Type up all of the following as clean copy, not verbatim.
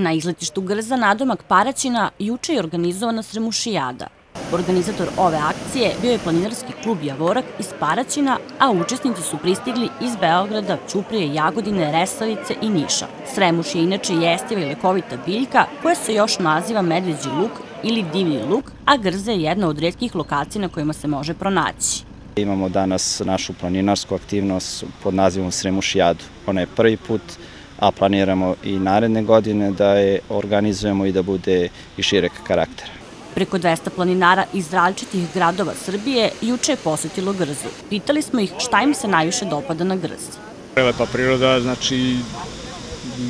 Na izletištu Grza nadomak Paraćina juče je organizovana Sremušijada. Organizator ove akcije bio je planinarski klub Javorak iz Paraćina, a učesnici su pristigli iz Beograda, Ćuprije, Jagodine, Resavice i Niša. Sremuš je inače jestiva i lekovita biljka koja se još naziva medveđi luk ili divlji luk, a Grza je jedna od retkih lokacija na kojima se može pronaći. Imamo danas našu planinarsku aktivnost pod nazivom Sremušijadu. Ona je prvi put, a planiramo i naredne godine da je organizujemo i da bude i šireg karaktera. Preko 200 planinara iz različitih gradova Srbije juče je posetilo Grzu. Pitali smo ih šta im se najviše dopada na Grzi. Prelepa priroda, znači,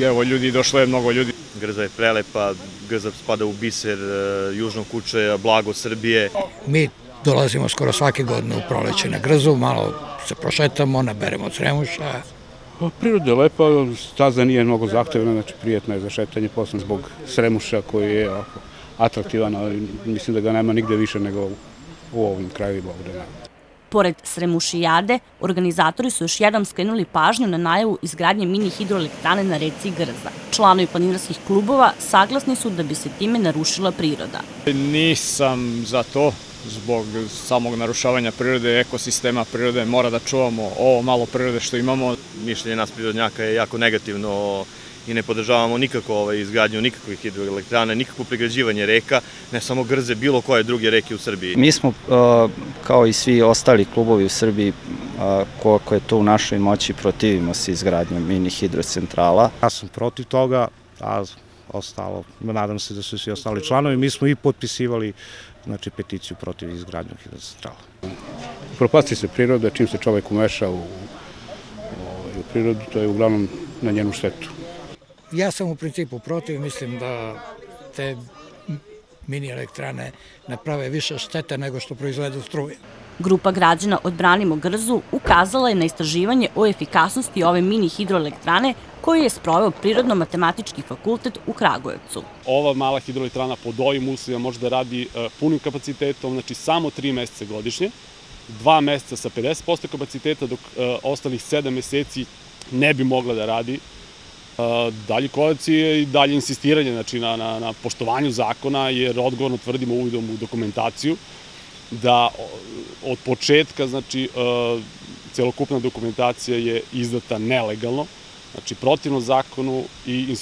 evo ljudi, došlo je mnogo ljudi. Grza je prelepa, Grza spada u biser južnog kučaja, blago Srbije. Mi dolazimo skoro svake godine u proleće na Grzu, malo se prošetamo, naberemo od Sremuša. Priroda je lepa, staza nije mnogo zahtevna, znači prijetna je za šetanje, posebno zbog Sremuša koji je atraktivan, ali mislim da ga nema nigde više nego u ovim krajevima ovde. Pored Sremušijade, organizatori su još jednom skrenuli pažnju na najavu izgradnje mini hidroelektrane na reci Grza. Članovi planinarskih klubova saglasni su da bi se time narušila priroda. Nisam za to, zbog samog narušavanja prirode, ekosistema prirode, mora da čuvamo ovo malo prirode što imamo. Mišljenje nas prirodnjaka je jako negativno i ne podržavamo nikako izgradnju nikakvih hidroelektrana, nikakvo pregrađivanje reka, ne samo Grze, bilo koje druge reke u Srbiji. Mi smo, kao i svi ostali klubovi u Srbiji, koliko je to u našoj moći, protivimo se izgradnju mini hidrocentrala. Ja sam protiv toga, a ostalo, nadam se da su svi ostali članovi. Mi smo i potpisivali peticiju protiv izgradnje hidrocentrala. Propasti se priroda, čim se čovek umeša u prirodu, to je uglavnom na njenu štetu. Ja sam u principu protiv, mislim da te mini elektrane naprave više štete nego što proizvedu struje. Grupa građana Odbranimo Grzu ukazala je na istraživanje o efikasnosti ove mini hidroelektrane koju je sproveo Prirodno-matematički fakultet u Kragujevcu. Ova mala hidroelektrana pod ovim uslovima može da radi punim kapacitetom, znači samo 3 meseca godišnje, 2 meseca sa 50% kapaciteta, dok ostalih 7 meseci ne bi mogla da radi. Dalji koraci je i dalje insistiranje na poštovanju zakona, jer odgovorno tvrdimo uvidom u dokumentaciju da od početka, celokupna dokumentacija je izdata nelegalno, znači protivno zakonu, i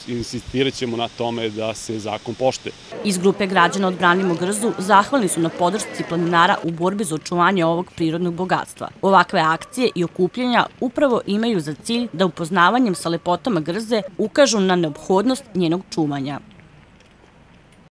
insistirat ćemo na tome da se zakon poštuje. Iz grupe građana Odbranimo Grzu zahvalni su na podršci planinara u borbi za očuvanje ovog prirodnog bogatstva. Ovakve akcije i okupljanja upravo imaju za cilj da upoznavanjem sa lepotama Grze ukažu na neophodnost njenog čuvanja.